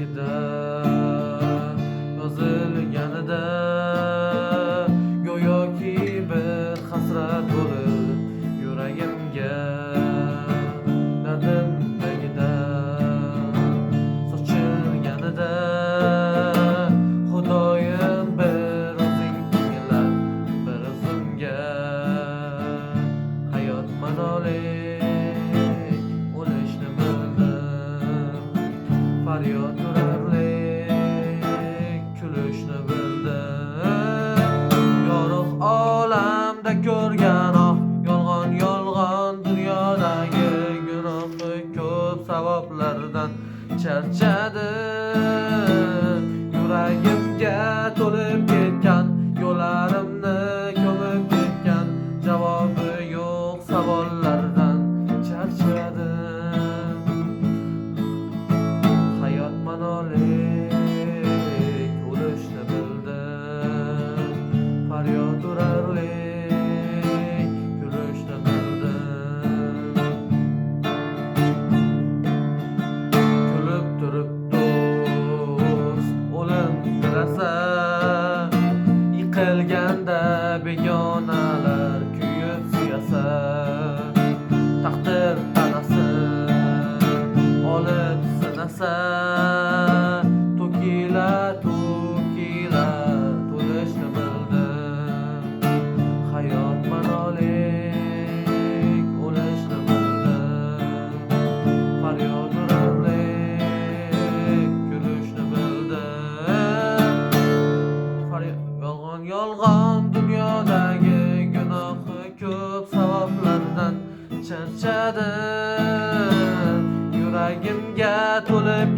tagida yozilganida go'yoki bir hasrat bo'lib yuragimga dardim tagida sochilganida Xudoyim bir o'zing tinglab bir o'zimga hayot manolik o'lishni bildim faryod urarlik kulishni bildim yorug' olamda ko'rgan yolg'on dunyodagi gunohi ko'p savoblardan charchadim yuragimga to'lib ketgan yo'llarimni ko'mib ketgan javobi yo'q savollardan charchadim hayot manolik o'lishni bildim faryod urarlik kulishni bildim kulib turib do'st o'lim tilasa yiqilganda begonalar kuyib suyasa taqdir tanasin olib sinasa to'kila to'lishni bildim hayot manolik o'lishni bildim faryod urarlik kulishni bildim yolg'on dunyodagi gunohi ko'p savoblardan charchadim yuragimga to'lib